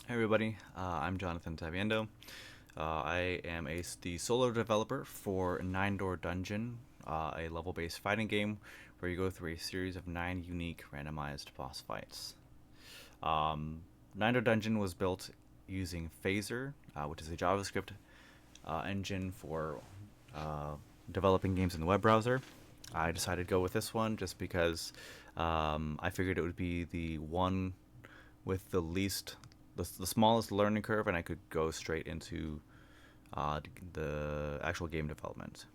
Hey everybody, I'm Jonathan Taviendo. I am the solo developer for Nine Door Dungeon, a level-based fighting game where you go through a series of 9 unique randomized boss fights. Nine Door Dungeon was built using Phaser, which is a JavaScript engine for uh, developing games in the web browser. I decided to go with this one just because I figured it would be the one with the smallest learning curve, and I could go straight into the actual game development.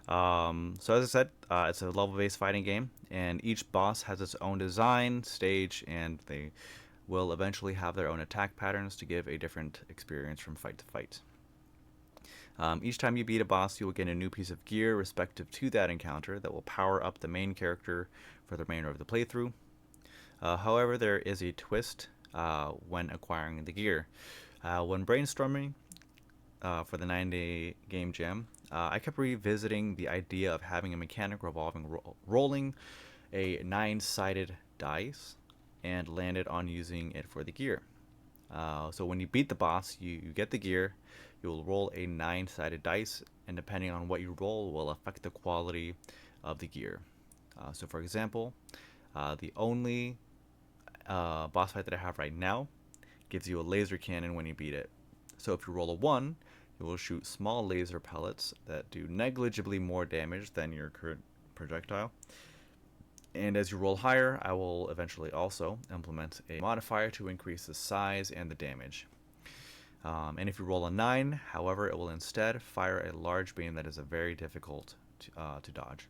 So as I said, it's a level-based fighting game, and each boss has its own design, stage, and they will eventually have their own attack patterns to give a different experience from fight to fight. Each time you beat a boss, you will get a new piece of gear respective to that encounter that will power up the main character for the remainder of the playthrough. However, there is a twist when acquiring the gear. When brainstorming for the 9-day game jam, I kept revisiting the idea of having a mechanic revolving rolling a 9-sided dice and landed on using it for the gear. So when you beat the boss, you get the gear, you will roll a 9-sided dice, and depending on what you roll will affect the quality of the gear. So for example, the only boss fight that I have right now gives you a laser cannon when you beat it. So if you roll a 1, it will shoot small laser pellets that do negligibly more damage than your current projectile. And as you roll higher, I will eventually also implement a modifier to increase the size and the damage. And if you roll a 9, however, it will instead fire a large beam that is very difficult to dodge.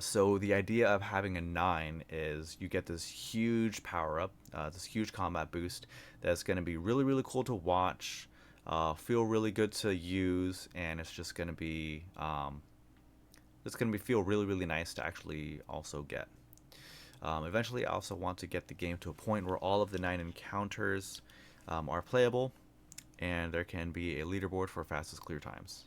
So the idea of having a 9 is you get this huge power up, this huge combat boost that's going to be really, really cool to watch, feel really good to use, and it's just going to be feel really, really nice to actually also get. Eventually, I also want to get the game to a point where all of the 9 encounters are playable, and there can be a leaderboard for fastest clear times.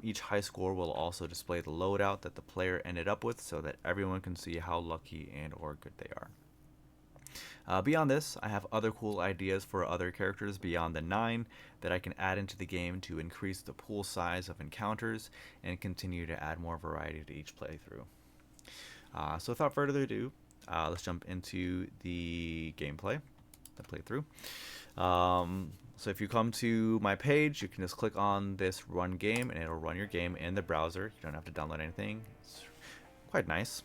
Each high score will also display the loadout that the player ended up with so that everyone can see how lucky and or good they are. Beyond this, I have other cool ideas for other characters beyond the 9 that I can add into the game to increase the pool size of encounters and continue to add more variety to each playthrough. So without further ado, let's jump into the gameplay, the playthrough. So if you come to my page, you can just click on this run game and it'll run your game in the browser. You don't have to download anything. It's quite nice.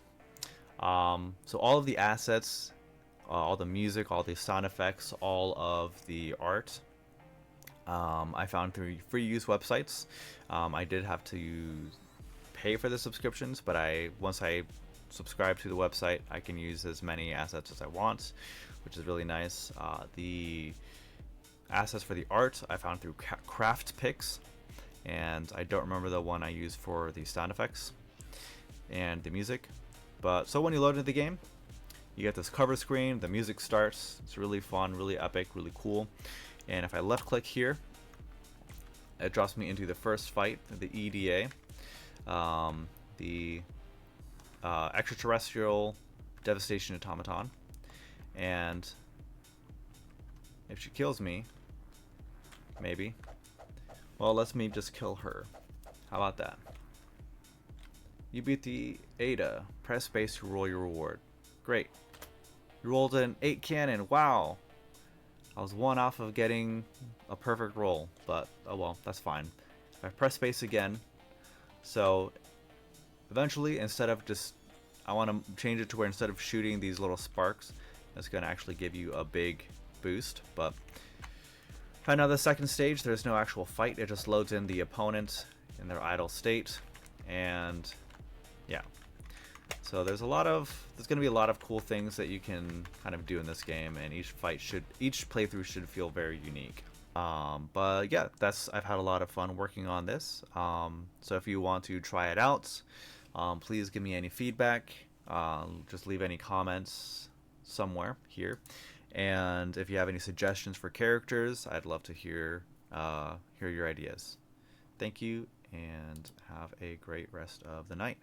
So all of the assets, all the music, all the sound effects, all of the art, I found through free use websites. I did have to pay for the subscriptions, but once I subscribe to the website, I can use as many assets as I want, which is really nice. The assets for the art I found through craft picks, and I don't remember the one I used for the sound effects and the music. But so when you load into the game, you get this cover screen, the music starts, it's really fun, really epic, really cool. And if I left click here, it drops me into the first fight, the EDA, the extraterrestrial devastation automaton. And if she kills me, maybe, well, let me just kill her. How about that? You beat the Ada. Press space to roll your reward. Great. You rolled an 8 cannon. Wow. I was one off of getting a perfect roll, but oh well, that's fine. If I press space again, so eventually, instead of just, I want to change it to where instead of shooting these little sparks, it's going to actually give you a big boost. But right now, the second stage, there's no actual fight. It just loads in the opponent in their idle state, and yeah. So there's going to be a lot of cool things that you can kind of do in this game, and each playthrough should feel very unique. But yeah, I've had a lot of fun working on this. So if you want to try it out, please give me any feedback. Just leave any comments somewhere here. And if you have any suggestions for characters, I'd love to hear your ideas. Thank you, and have a great rest of the night.